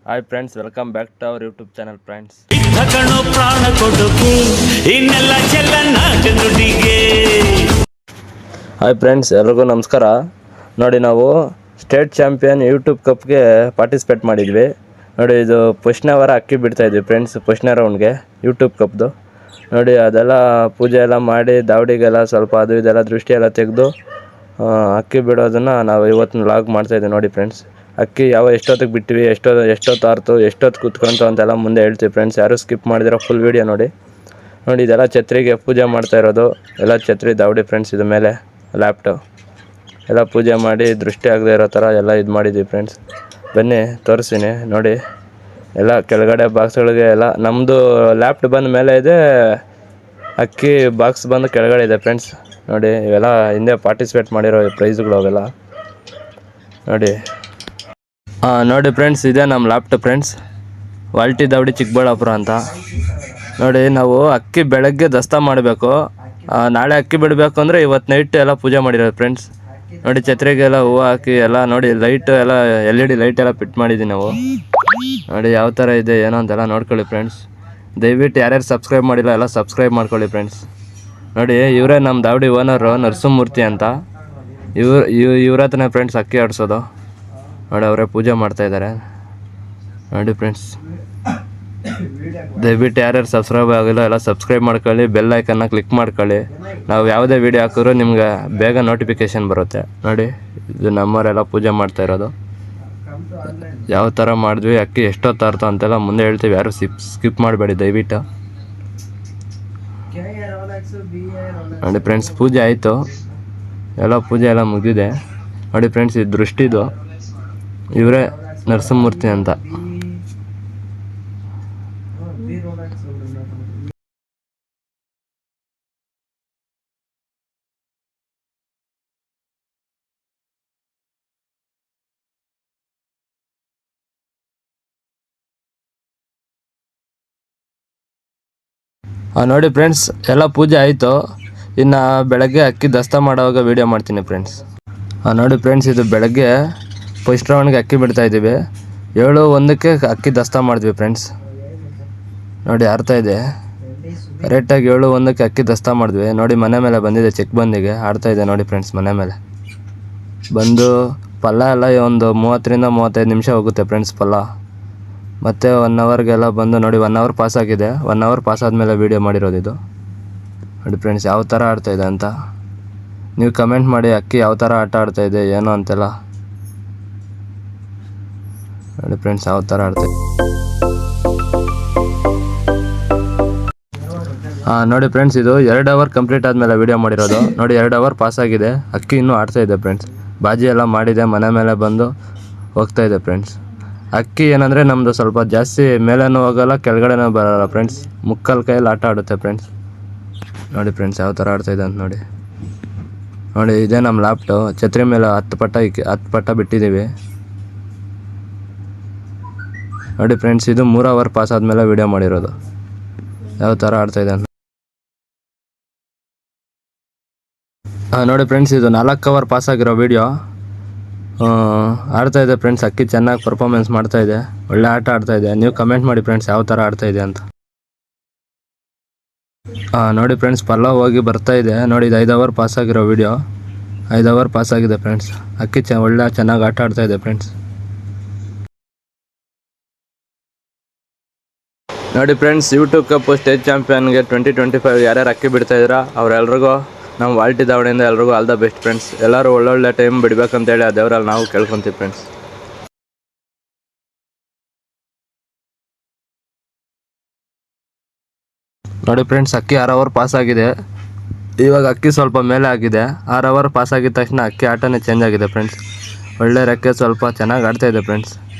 Hi friends, welcome back to our YouTube channel friends. Hi friends, ಎಲ್ರಿಗೂ ನಮಸ್ಕಾರ. ನೋಡಿ, ನಾವು ಸ್ಟೇಟ್ ಚಾಂಪಿಯನ್ ಯೂಟ್ಯೂಬ್ ಕಪ್ಗೆ ಪಾರ್ಟಿಸಿಪೇಟ್ ಮಾಡಿದ್ವಿ. ನೋಡಿ, ಇದು ಫಸ್ಟ್ನೇ ವಾರ ಅಕ್ಕಿ ಬಿಡ್ತಾಯಿದ್ವಿ ಫ್ರೆಂಡ್ಸ್, ಫಸ್ಟ್ನೇ ರೌಂಡ್ಗೆ ಯೂಟ್ಯೂಬ್ ಕಪ್ದು. ನೋಡಿ, ಅದೆಲ್ಲ ಪೂಜೆ ಎಲ್ಲ ಮಾಡಿ ದಾವಡಿಗೆಲ್ಲ ಸ್ವಲ್ಪ ಅದು ಇದೆಲ್ಲ ದೃಷ್ಟಿ ಎಲ್ಲ ತೆಗೆದು ಅಕ್ಕಿ ಬಿಡೋದನ್ನು ನಾವು ಇವತ್ತು ವ್ಲಾಗ್ ಮಾಡ್ತಾಯಿದ್ದೀವಿ. ನೋಡಿ ಫ್ರೆಂಡ್ಸ್, ಅಕ್ಕಿ ಎಷ್ಟೊತ್ತಿಗೆ ಬಿಟ್ಟಿವಿ, ಎಷ್ಟೊತ್ತು ಆರ್ತು, ಎಷ್ಟೊತ್ತು ಕೂತ್ಕೊಂತು ಅಂತೆಲ್ಲ ಮುಂದೆ ಹೇಳ್ತೀವಿ ಫ್ರೆಂಡ್ಸ್. ಯಾರು ಸ್ಕಿಪ್ ಮಾಡಿದಿರೋ ಫುಲ್ ವೀಡಿಯೋ ನೋಡಿ. ಇದೆಲ್ಲ ಛತ್ರಿಗೆ ಪೂಜೆ ಮಾಡ್ತಾ ಇರೋದು, ಎಲ್ಲ ಛತ್ರಿ ದಾವಡಿ ಫ್ರೆಂಡ್ಸ್. ಇದು ಮೇಲೆ ಲ್ಯಾಪ್ಟಾಪ್ ಎಲ್ಲ ಪೂಜೆ ಮಾಡಿ ದೃಷ್ಟಿ ಆಗದೆ ಇರೋ ಥರ ಎಲ್ಲ ಇದು ಮಾಡಿದ್ವಿ ಫ್ರೆಂಡ್ಸ್. ಬನ್ನಿ ತೋರಿಸ್ತೀನಿ ನೋಡಿ. ಎಲ್ಲ ಕೆಳಗಡೆ ಬಾಕ್ಸ್ಗಳಿಗೆ ಎಲ್ಲ ನಮ್ಮದು ಲ್ಯಾಪ್ಟಾಪ್ ಬಂದ ಮೇಲೆ ಇದೆ, ಅಕ್ಕಿ ಬಾಕ್ಸ್ ಬಂದು ಕೆಳಗಡೆ ಇದೆ ಫ್ರೆಂಡ್ಸ್. ನೋಡಿ, ಇವೆಲ್ಲ ಹಿಂದೆ ಪಾರ್ಟಿಸಿಪೇಟ್ ಮಾಡಿರೋ ಪ್ರೈಸ್ಗಳು ಅವೆಲ್ಲ ನೋಡಿ. ನೋಡಿ ಫ್ರೆಂಡ್ಸ್, ಇದೇ ನಮ್ಮ ಲ್ಯಾಪ್ಟಾಪ್ ಫ್ರೆಂಡ್ಸ್, ವಾಲ್ಟಿ ದಾವಡಿ ಚಿಕ್ಕಬಳ್ಳಾಪುರ ಅಂತ. ನೋಡಿ, ನಾವು ಅಕ್ಕಿ ಬೆಳಗ್ಗೆ ದಸ್ತ ಮಾಡಬೇಕು, ನಾಳೆ ಅಕ್ಕಿ ಬಿಡಬೇಕು ಅಂದರೆ ಇವತ್ತು ನೈಟ್ ಎಲ್ಲ ಪೂಜೆ ಮಾಡಿರೋದು ಫ್ರೆಂಡ್ಸ್. ನೋಡಿ, ಛತ್ರಿಗೆಲ್ಲ ಹೂವು ಹಾಕಿ ಎಲ್ಲ ನೋಡಿ, ಲೈಟ್ ಎಲ್ಲ LED ಲೈಟ್ ಎಲ್ಲ ಫಿಟ್ ಮಾಡಿದ್ದೀವಿ ನಾವು. ನೋಡಿ ಯಾವ ಥರ ಇದೆ ಏನೋ ಅಂತೆಲ್ಲ ನೋಡ್ಕೊಳ್ಳಿ ಫ್ರೆಂಡ್ಸ್. ದಯವಿಟ್ಟು ಯಾರ್ಯಾರು ಸಬ್ಸ್ಕ್ರೈಬ್ ಮಾಡಿಲ್ಲ ಎಲ್ಲ ಸಬ್ಸ್ಕ್ರೈಬ್ ಮಾಡ್ಕೊಳ್ಳಿ ಫ್ರೆಂಡ್ಸ್. ನೋಡಿ, ಇವರೇ ನಮ್ಮ ದಾವಡಿ ಓನರು, ನರಸಿಂಹಮೂರ್ತಿ ಅಂತ. ಇವ್ರ ಹತ್ರನೇ ಫ್ರೆಂಡ್ಸ್ ಅಕ್ಕಿ ಆಡಿಸೋದು. ನೋಡಿ, ಅವರೇ ಪೂಜೆ ಮಾಡ್ತಾಯಿದ್ದಾರೆ ನೋಡಿ ಫ್ರೆಂಡ್ಸ್. ದಯವಿಟ್ಟು ಯಾರ್ಯಾರು ಸಬ್ಸ್ಕ್ರೈಬ್ ಆಗಿಲ್ಲ ಎಲ್ಲ ಸಬ್ಸ್ಕ್ರೈಬ್ ಮಾಡ್ಕೊಳ್ಳಿ, ಬೆಲ್ ಐಕನ್ನ ಕ್ಲಿಕ್ ಮಾಡ್ಕೊಳ್ಳಿ. ನಾವು ಯಾವುದೇ ವೀಡಿಯೋ ಹಾಕಿದ್ರು ನಿಮ್ಗೆ ಬೇಗ ನೋಟಿಫಿಕೇಷನ್ ಬರುತ್ತೆ. ನೋಡಿ, ಇದು ನಮ್ಮವರೆಲ್ಲ ಪೂಜೆ ಮಾಡ್ತಾ ಇರೋದು. ಯಾವ ಥರ ಮಾಡಿದ್ವಿ, ಅಕ್ಕಿ ಎಷ್ಟೊತ್ತು ಆರ್ತು ಅಂತೆಲ್ಲ ಮುಂದೆ ಹೇಳ್ತೀವಿ, ಯಾರು ಸ್ಕಿಪ್ ಮಾಡಬೇಡಿ ದಯವಿಟ್ಟು. ನೋಡಿ ಫ್ರೆಂಡ್ಸ್, ಪೂಜೆ ಆಯಿತು, ಎಲ್ಲ ಪೂಜೆ ಎಲ್ಲ ಮುಗಿದಿದೆ. ನೋಡಿ ಫ್ರೆಂಡ್ಸ್, ಇದು ದೃಷ್ಟಿದು, ಇವರೇ ನರಸಿಂಹಮೂರ್ತಿ ಅಂತ. ನೋಡಿ ಫ್ರೆಂಡ್ಸ್, ಎಲ್ಲ ಪೂಜೆ ಆಯಿತು. ಇನ್ನು ಬೆಳಗ್ಗೆ ಅಕ್ಕಿ ದಸ್ತ ಮಾಡೋವಾಗ ವೀಡಿಯೋ ಮಾಡ್ತೀನಿ ಫ್ರೆಂಡ್ಸ್. ನೋಡಿ ಫ್ರೆಂಡ್ಸ್, ಇದು ಬೆಳಗ್ಗೆ ಫಸ್ಟ್ ರೌಂಡ್ಗೆ ಅಕ್ಕಿ ಬಿಡ್ತಾಯಿದ್ದೀವಿ. 7:01ಕ್ಕೆ ಅಕ್ಕಿ ದಸ್ತ ಮಾಡಿದ್ವಿ ಫ್ರೆಂಡ್ಸ್. ನೋಡಿ, ಆಡ್ತಾ ಇದೆ ಕರೆಕ್ಟಾಗಿ 7:01ಕ್ಕೆ ಅಕ್ಕಿ ದಸ್ತ ಮಾಡಿದ್ವಿ. ನೋಡಿ, ಮನೆ ಮೇಲೆ ಬಂದಿದೆ, ಚೆಕ್ ಬಂದಿಗೆ ಆಡ್ತಾಯಿದೆ ನೋಡಿ ಫ್ರೆಂಡ್ಸ್. ಮನೆ ಮೇಲೆ ಬಂದು ಪಲ್ಲ ಎಲ್ಲ ಒಂದು 30ರಿಂದ 35 ನಿಮಿಷ ಹೋಗುತ್ತೆ ಫ್ರೆಂಡ್ಸ್ ಪಲ್ಲ. ಮತ್ತು 1 ಅವರ್ಗೆಲ್ಲ ಬಂದು ನೋಡಿ, 1 ಅವರ್ ಪಾಸ್ ಆಗಿದೆ. 1 ಅವರ್ ಪಾಸ್ ಆದಮೇಲೆ ವೀಡಿಯೋ ಮಾಡಿರೋದು ಇದು. ನೋಡಿ ಫ್ರೆಂಡ್ಸ್, ಯಾವ ಥರ ಆಡ್ತಾಯಿದೆ ಅಂತ ನೀವು ಕಮೆಂಟ್ ಮಾಡಿ. ಅಕ್ಕಿ ಯಾವ ಥರ ಆಟ ಆಡ್ತಾಯಿದೆ ಏನೋ ಅಂತೆಲ್ಲ ನೋಡಿ ಫ್ರೆಂಡ್ಸ್, ಯಾವ ಥರ ಆಡ್ತಾಯಿದೆ. ನೋಡಿ ಫ್ರೆಂಡ್ಸ್, ಇದು 2 ಅವರ್ ಕಂಪ್ಲೀಟ್ ಆದಮೇಲೆ ವೀಡಿಯೋ ಮಾಡಿರೋದು. ನೋಡಿ, 2 ಅವರ್ ಪಾಸ್ ಆಗಿದೆ, ಅಕ್ಕಿ ಇನ್ನೂ ಆಡ್ತಾಯಿದೆ ಫ್ರೆಂಡ್ಸ್. ಬಾಜಿ ಎಲ್ಲ ಮಾಡಿದೆ, ಮನೆ ಮೇಲೆ ಬಂದು ಹೋಗ್ತಾಯಿದೆ ಫ್ರೆಂಡ್ಸ್. ಅಕ್ಕಿ ಏನಂದರೆ ನಮ್ಮದು ಸ್ವಲ್ಪ ಜಾಸ್ತಿ ಮೇಲೇನೂ ಹೋಗೋಲ್ಲ, ಕೆಳಗಡೆನೂ ಬರೋಲ್ಲ ಫ್ರೆಂಡ್ಸ್. ಮುಕ್ಕಲ್ ಕೈಯಲ್ಲಿ ಆಟ ಆಡುತ್ತೆ ಫ್ರೆಂಡ್ಸ್. ನೋಡಿ ಫ್ರೆಂಡ್ಸ್, ಯಾವ ಥರ ಆಡ್ತಾಯಿದೆ ಅಂತ ನೋಡಿ. ನೋಡಿ, ಇದೇ ನಮ್ಮ ಲ್ಯಾಪ್ಟಾಪ್, ಛತ್ರಿ ಮೇಲೆ 10 ಪಟ್ಟ ಬಿಟ್ಟಿದ್ದೀವಿ. ನೋಡಿ ಫ್ರೆಂಡ್ಸ್, ಇದು 3 ಅವರ್ ಪಾಸ್ ಆದಮೇಲೆ ವೀಡಿಯೋ ಮಾಡಿರೋದು. ಯಾವ ಥರ ಆಡ್ತಾಯಿದೆ ಅಂತ ನೋಡಿ ಫ್ರೆಂಡ್ಸ್, ಇದು 4 ಅವರ್ ಪಾಸ್ ಆಗಿರೋ ವೀಡಿಯೋ. ಆಡ್ತಾಯಿದೆ ಫ್ರೆಂಡ್ಸ್, ಅಕ್ಕಿ ಚೆನ್ನಾಗಿ ಪರ್ಫಾರ್ಮೆನ್ಸ್ ಮಾಡ್ತಾಯಿದೆ, ಒಳ್ಳೆ ಆಟ ಆಡ್ತಾಯಿದೆ. ನೀವು ಕಮೆಂಟ್ ಮಾಡಿ ಫ್ರೆಂಡ್ಸ್, ಯಾವ ಥರ ಆಡ್ತಾಯಿದೆ ಅಂತ. ನೋಡಿ ಫ್ರೆಂಡ್ಸ್, ಪಲ್ಲ ಹೋಗಿ ಬರ್ತಾಯಿದೆ. ನೋಡಿ, ಇದು 5 ಅವರ್ ಪಾಸ್ ಆಗಿರೋ ವೀಡಿಯೋ, 5 ಅವರ್ ಪಾಸ್ ಆಗಿದೆ ಫ್ರೆಂಡ್ಸ್. ಅಕ್ಕಿ ಒಳ್ಳೆ ಚೆನ್ನಾಗಿ ಆಟ ಆಡ್ತಾಯಿದೆ ಫ್ರೆಂಡ್ಸ್. ನೋಡಿ ಫ್ರೆಂಡ್ಸ್, ಯೂಟ್ಯೂಬ್ ಕಪ್ ಸ್ಟೇಟ್ ಚಾಂಪಿಯನ್ಗೆ 2025 ಯಾರ್ಯಾರು ಅಕ್ಕಿ ಬಿಡ್ತಾಯಿದ್ದೀರಾ ಅವರೆಲ್ರಿಗೂ ನಮ್ಮ ವಾಲ್ಟಿ ದಾವಡಿಯಿಂದ ಎಲ್ರಿಗೂ ಆಲ್ ದ ಬೆಸ್ಟ್ ಫ್ರೆಂಡ್ಸ್. ಎಲ್ಲರೂ ಒಳ್ಳೊಳ್ಳೆ ಟೈಮ್ ಬಿಡಬೇಕಂತೇಳಿ ಆ ದೇವರಲ್ಲಿ ನಾವು ಕೇಳ್ಕೊತೀವಿ ಫ್ರೆಂಡ್ಸ್. ನೋಡಿ ಫ್ರೆಂಡ್ಸ್, ಅಕ್ಕಿ 6 ಅವರ್ ಪಾಸ್ ಆಗಿದೆ. ಇವಾಗ ಅಕ್ಕಿ ಸ್ವಲ್ಪ ಮೇಲೆ ಆಗಿದೆ. 6 ಅವರ್ ಪಾಸ್ ಆಗಿದ ತಕ್ಷಣ ಅಕ್ಕಿ ಆಟನೇ ಚೇಂಜ್ ಆಗಿದೆ ಫ್ರೆಂಡ್ಸ್. ಒಳ್ಳೆ ರೆಕ್ಕೆ ಸ್ವಲ್ಪ ಚೆನ್ನಾಗಿ ಆಡ್ತಾಯಿದೆ ಫ್ರೆಂಡ್ಸ್.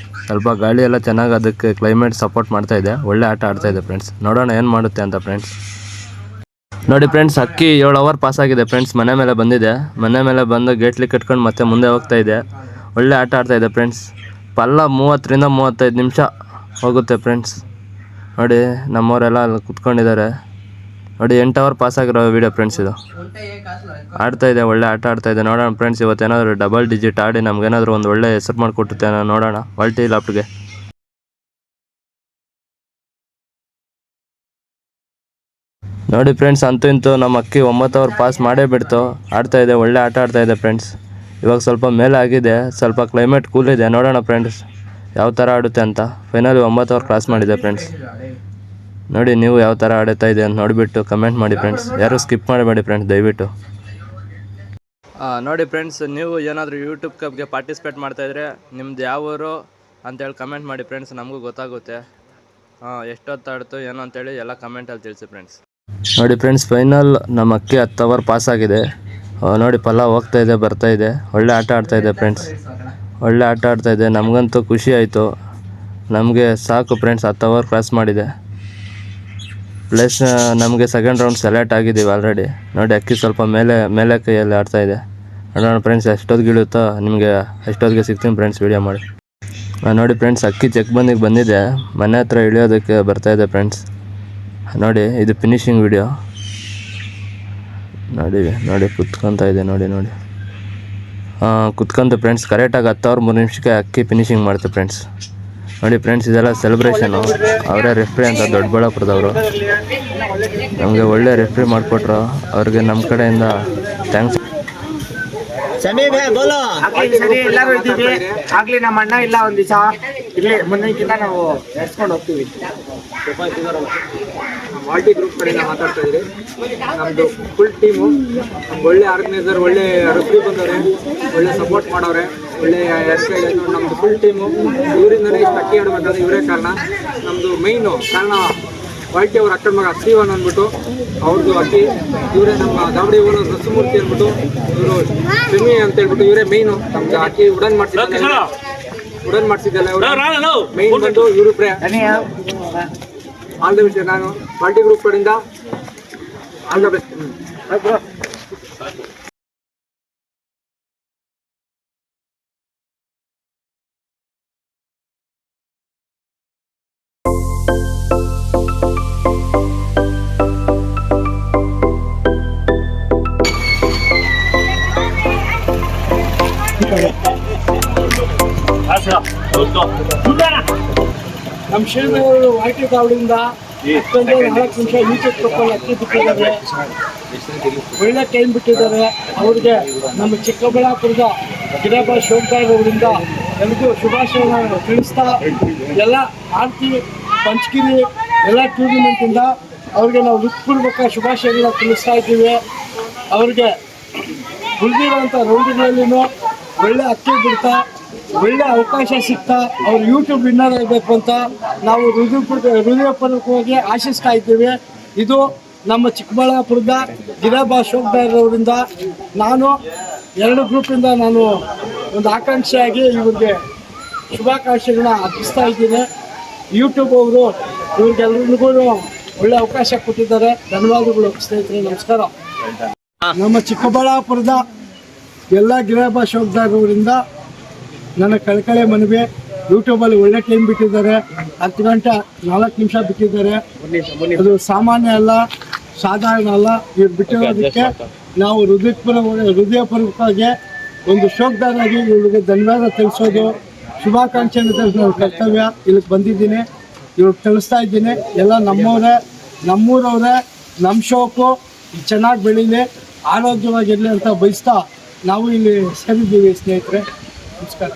ಸ್ವಲ್ಪ ಗಾಳಿ ಎಲ್ಲ ಚೆನ್ನಾಗಿ ಅದಕ್ಕೆ ಕ್ಲೈಮೇಟ್ ಸಪೋರ್ಟ್ ಮಾಡ್ತಾಯಿದೆ. ಒಳ್ಳೆ ಆಟ ಆಡ್ತಾಯಿದೆ ಫ್ರೆಂಡ್ಸ್. ನೋಡೋಣ ಏನು ಮಾಡುತ್ತೆ ಅಂತ ಫ್ರೆಂಡ್ಸ್. ನೋಡಿ ಫ್ರೆಂಡ್ಸ್, ಅಕ್ಕಿ 7 ಅವರ್ ಪಾಸ್ ಆಗಿದೆ ಫ್ರೆಂಡ್ಸ್. ಮನೆ ಮೇಲೆ ಬಂದಿದೆ, ಮನೆ ಮೇಲೆ ಬಂದು ಗೇಟ್ಲಿ ಕಟ್ಕೊಂಡು ಮತ್ತೆ ಮುಂದೆ ಹೋಗ್ತಾಯಿದೆ. ಒಳ್ಳೆ ಆಟ ಆಡ್ತಾಯಿದೆ ಫ್ರೆಂಡ್ಸ್. ಪಲ್ಲ 30ರಿಂದ 35 ನಿಮಿಷ ಹೋಗುತ್ತೆ ಫ್ರೆಂಡ್ಸ್. ನೋಡಿ, ನಮ್ಮವರೆಲ್ಲ ಅಲ್ಲಿ ಕುತ್ಕೊಂಡಿದ್ದಾರೆ. ನೋಡಿ, 8 ಅವರ್ ಪಾಸ್ ಆಗಿರೋ ವೀಡಿಯೋ ಫ್ರೆಂಡ್ಸ್. ಇದು ಆಡ್ತಾಯಿದೆ, ಒಳ್ಳೆ ಆಟ ಆಡ್ತಾಯಿದೆ. ನೋಡೋಣ ಫ್ರೆಂಡ್ಸ್, ಇವತ್ತೇನಾದರೂ ಡಬಲ್ ಡಿಜಿಟ್ ಆಡಿ ನಮಗೇನಾದರೂ ಒಂದು ಒಳ್ಳೆ ಹೆಸರು ಮಾಡಿಕೊಟ್ಟುತ್ತೆ ನೋಡೋಣ ವಾಲ್ಟಿ ಲ್ಯಾಪ್ಟಾಪ್ಗೆ. ನೋಡಿ ಫ್ರೆಂಡ್ಸ್, ಅಂತೂ ಇಂತೂ ನಮ್ಮ ಅಕ್ಕಿ 9 ಓವರ್ ಪಾಸ್ ಮಾಡೇ ಬಿಡ್ತು. ಆಡ್ತಾಯಿದೆ, ಒಳ್ಳೆ ಆಟ ಆಡ್ತಾಯಿದೆ ಫ್ರೆಂಡ್ಸ್. ಇವಾಗ ಸ್ವಲ್ಪ ಮೇಲೆ ಆಗಿದೆ, ಸ್ವಲ್ಪ ಕ್ಲೈಮೇಟ್ ಕೂಲ್ ಇದೆ. ನೋಡೋಣ ಫ್ರೆಂಡ್ಸ್ ಯಾವ ಥರ ಆಡುತ್ತೆ ಅಂತ. ಫೈನಲಿ 9 ಓವರ್ ಕ್ರಾಸ್ ಮಾಡಿದೆ ಫ್ರೆಂಡ್ಸ್. ನೋಡಿ ನೀವು ಯಾವ ಥರ ಆಡುತ್ತಾ ಇದೆ ಅಂತ ನೋಡಿಬಿಟ್ಟು ಕಮೆಂಟ್ ಮಾಡಿ ಫ್ರೆಂಡ್ಸ್. ಯಾರು ಸ್ಕಿಪ್ ಮಾಡಬೇಡಿ ಫ್ರೆಂಡ್ಸ್ ದಯವಿಟ್ಟು. ನೋಡಿ ಫ್ರೆಂಡ್ಸ್, ನೀವು ಏನಾದರೂ ಯೂಟ್ಯೂಬ್ ಕಪ್ಗೆ ಪಾರ್ಟಿಸಿಪೇಟ್ ಮಾಡ್ತಾಯಿದ್ರೆ ನಿಮ್ದು ಯಾವ ಊರು ಅಂತೇಳಿ ಕಮೆಂಟ್ ಮಾಡಿ ಫ್ರೆಂಡ್ಸ್, ನಮಗೂ ಗೊತ್ತಾಗುತ್ತೆ. ಎಷ್ಟೊತ್ತು ಆಡ್ತು ಏನೋ ಅಂತೇಳಿ ಎಲ್ಲ ಕಮೆಂಟಲ್ಲಿ ತಿಳಿಸಿ ಫ್ರೆಂಡ್ಸ್. ನೋಡಿ ಫ್ರೆಂಡ್ಸ್, ಫೈನಲ್ ನಮ್ಮ ಅಕ್ಕಿ 10 ಓವರ್ ಪಾಸ್ ಆಗಿದೆ. ನೋಡಿ ಪಲ್ಲ ಹೋಗ್ತಾಯಿದೆ, ಬರ್ತಾಯಿದೆ. ಒಳ್ಳೆ ಆಟ ಆಡ್ತಾಯಿದೆ ಫ್ರೆಂಡ್ಸ್, ಒಳ್ಳೆ ಆಟ ಆಡ್ತಾಯಿದೆ. ನಮಗಂತೂ ಖುಷಿ ಆಯಿತು. ನಮಗೆ ಸಾಕು ಫ್ರೆಂಡ್ಸ್, 10 ಓವರ್ ಕ್ರಾಸ್ ಮಾಡಿದೆ. ಪ್ಲಸ್ ನಮಗೆ ಸೆಕೆಂಡ್ ರೌಂಡ್ ಸೆಲೆಕ್ಟ್ ಆಗಿದ್ದೀವಿ ಆಲ್ರೆಡಿ. ನೋಡಿ ಅಕ್ಕಿ ಸ್ವಲ್ಪ ಮೇಲೆ ಕೈಯಲ್ಲಿ ಆಡ್ತಾಯಿದೆ. ನೋಡೋಣ ಫ್ರೆಂಡ್ಸ್ ಎಷ್ಟೊತ್ತಿಗೆ ಇಳುತ್ತೋ ನಿಮಗೆ ಎಷ್ಟೊತ್ತಿಗೆ ಸಿಗ್ತೀನಿ ಫ್ರೆಂಡ್ಸ್, ವೀಡಿಯೋ ಮಾಡಿ. ನೋಡಿ ಫ್ರೆಂಡ್ಸ್, ಅಕ್ಕಿ ಚೆಕ್ ಬಂದಿದೆ. ಮನೆ ಹತ್ರ ಇಳಿಯೋದಕ್ಕೆ ಬರ್ತಾಯಿದೆ ಫ್ರೆಂಡ್ಸ್. ನೋಡಿ ಇದು ಫಿನಿಶಿಂಗ್ ವಿಡಿಯೋ. ನೋಡಿ ಕುತ್ಕೊತಾ ಇದೆ. ನೋಡಿ ಕುತ್ಕೊಂತ ಫ್ರೆಂಡ್ಸ್. ಕರೆಕ್ಟಾಗಿ 10 ಓವರ್ 3 ನಿಮಿಷಕ್ಕೆ ಅಕ್ಕಿ ಫಿನಿಶಿಂಗ್ ಮಾಡುತ್ತೆ ಫ್ರೆಂಡ್ಸ್. ನೋಡಿ ಫ್ರೆಂಡ್ಸ್, ಇದೆಲ್ಲ ಸೆಲೆಬ್ರೇಷನು. ಅವರೇ ರೆಫ್ರಿ ಅಂತ ದೊಡ್ಡಬಳ್ಳಾಪುರದವರು. ನಮಗೆ ಒಳ್ಳೆ ರೆಫ್ರಿ ಮಾಡಿಕೊಟ್ರು. ಅವ್ರಿಗೆ ನಮ್ಮ ಕಡೆಯಿಂದ ಥ್ಯಾಂಕ್ಸ್. ಸರಿ ಎಲ್ಲರೂ ಇದ್ದೀವಿ. ಆಗ್ಲಿ ನಮ್ಮ ಅಣ್ಣ ಇಲ್ಲ ಒಂದ್ ದಿವಸ ಇಲ್ಲಿ ಮುಂದಕ್ಕಿಂತ ನಾವು ನಡೆಸ್ಕೊಂಡು ಹೋಗ್ತೀವಿ. ಮಾಲ್ಟಿ ಗ್ರೂಪ್ ಕಡೆಯಿಂದ ಮಾತಾಡ್ತಾ ಇದ್ರಿ. ನಮ್ದು ಫುಲ್ ಟೀಮು ಒಳ್ಳೆ ಆರ್ಗನೈಸರ್, ಒಳ್ಳೆ ರೆಫ್ರಿ ಬಂದವ್ರೆ, ಒಳ್ಳೆ ಸಪೋರ್ಟ್ ಮಾಡವ್ರೆ, ಒಳ್ಳೆ ನಮ್ದು ಫುಲ್ ಟೀಮು. ಇವರಿಂದನೇ ಇಷ್ಟು ಅಕ್ಕಿ ಆಡಬೇಕಾದ್ರೆ ಇವರೇ ಕಾರಣ. ನಮ್ದು ಮೈನು ಕಾರಣ ವಾಲ್ಟಿ ಅವ್ರ ಅಕ್ಕನ ಮಗ ಶ್ರೀವನ್ ಅಂದ್ಬಿಟ್ಟು ಅವ್ರದ್ದು ಅಕ್ಕಿ. ಇವರೇ ನಮ್ಮ ದಾವಡಿ ಓನರ್ ರಸಮೂರ್ತಿ ಅಂದ್ಬಿಟ್ಟು, ಇವರು ಸೆಮಿ ಅಂತ ಹೇಳ್ಬಿಟ್ಟು ಇವರೇ ಮೈನು. ನಮ್ದು ಅಕ್ಕಿ ಉಡನ್ ಮಾಡಿಸಿದ್ದಲ್ಲ ಮೈನ್ ಬಂದು ಇವ್ರಿಬ್ರೆ. All the best. ನಾನು ಪಾರ್ಟಿ ಗ್ರೂಪ್ ಕಡೆಯಿಂದ ಆಲ್ ದ ಬೆಸ್ಟ್. ನಮ್ಮ ಶಿವನವರು ವಾಟಿ ತಾವಡಿಯಿಂದ 4 ನಿಮಿಷ ಯೂಟ್ಯೂಬ್ ಕಪ್ಪಲ್ಲಿ ಅಕ್ಕಿ ಬಿಟ್ಟಿದ್ದಾರೆ. ಒಳ್ಳೆ ಟೈಮ್ ಬಿಟ್ಟಿದ್ದಾರೆ. ಅವ್ರಿಗೆ ನಮ್ಮ ಚಿಕ್ಕಬಳ್ಳಾಪುರದ ಗಿಡಬ ಶೋಭಾಯ್ ಅವರಿಂದ ಎಲ್ರಿಗೂ ಶುಭಾಶಯಗಳನ್ನು ತಿಳಿಸ್ತಾ, ಎಲ್ಲ ಆರ್ತಿ ಪಂಚಗಿರಿ ಎಲ್ಲ ಟೂರ್ನಿಮೆಂಟಿಂದ ಅವ್ರಿಗೆ ನಾವು ಹೃತ್ಪೂರ್ವಕ ಶುಭಾಶಯಗಳನ್ನ ತಿಳಿಸ್ತಾ ಇದ್ದೀವಿ. ಅವ್ರಿಗೆ ಉಳಿದಿರುವಂಥ ರೌಂಡ್ಗಳಲ್ಲಿನೂ ಒಳ್ಳೆ ಅಕ್ಕಿ ಬಿಡ್ತಾ, ಒಳ್ಳೆ ಅವಕಾಶ ಸಿಗ್ತಾ ಅವ್ರು ಯೂಟ್ಯೂಬ್ ವಿನ್ನರ್ ಆಗಬೇಕು ಅಂತ ನಾವು ಹೃದಯಪೂರ್ವಕವಾಗಿ ಆಶಿಸ್ತಾ ಇದ್ದೀವಿ. ಇದು ನಮ್ಮ ಚಿಕ್ಕಬಳ್ಳಾಪುರದ ಗಿರಾಬಾ ಶೋಭಾಯ್ ಅವರಿಂದ ನಾನು 2 ಗ್ರೂಪಿಂದ ನಾನು ಒಂದು ಆಕಾಂಕ್ಷೆಯಾಗಿ ಇವ್ರಿಗೆ ಶುಭಾಕಾಂಕ್ಷೆಗಳನ್ನ ಅರ್ಪಿಸ್ತಾ ಇದ್ದೀನಿ. ಯೂಟ್ಯೂಬ್ ಅವರು ಇವ್ರಿಗೆಲ್ರಿಗೂ ಒಳ್ಳೆ ಅವಕಾಶ ಕೊಟ್ಟಿದ್ದಾರೆ. ಧನ್ಯವಾದಗಳು ಸ್ನೇಹಿತರೆ, ನಮಸ್ಕಾರ. ನಮ್ಮ ಚಿಕ್ಕಬಳ್ಳಾಪುರದ ಎಲ್ಲ ಗಿರಾಬಾ ಶೋಭಾಯ್ ಅವರಿಂದ ನನ್ನ ಕಳಕಳೆ ಮನವಿ. ಯೂಟ್ಯೂಬಲ್ಲಿ ಒಳ್ಳೆ ಟೈಮ್ ಬಿಟ್ಟಿದ್ದಾರೆ. 10 ಗಂಟೆ 4 ನಿಮಿಷ ಬಿಟ್ಟಿದ್ದಾರೆ. ಅದು ಸಾಮಾನ್ಯ ಅಲ್ಲ, ಸಾಧಾರಣ ಅಲ್ಲ. ಇವ್ರು ಬಿಟ್ಟಿರೋದಕ್ಕೆ ನಾವು ಹೃದಯಪೂರ್ವಕವಾಗಿ ಒಂದು ಶೋಕದಾರಾಗಿ ಇವ್ರಿಗೆ ಧನ್ಯವಾದ ತಿಳಿಸೋದು, ಶುಭಾಕಾಂಕ್ಷೆಯನ್ನು ತಿಳಿಸೋ ನನ್ನ ಕರ್ತವ್ಯ. ಇಲ್ಲಿಗೆ ಬಂದಿದ್ದೀನಿ, ಇವ್ರಿಗೆ ತಿಳಿಸ್ತಾ ಇದ್ದೀನಿ. ಎಲ್ಲ ನಮ್ಮೂರವರೇ, ನಮ್ಮ ಶೋಕು ಚೆನ್ನಾಗಿ ಬೆಳೀಲಿ, ಆರೋಗ್ಯವಾಗಿರಲಿ ಅಂತ ಬಯಸ್ತಾ ನಾವು ಇಲ್ಲಿ ಸೇರಿದ್ದೀವಿ ಸ್ನೇಹಿತರೆ. ನಮಸ್ಕಾರ.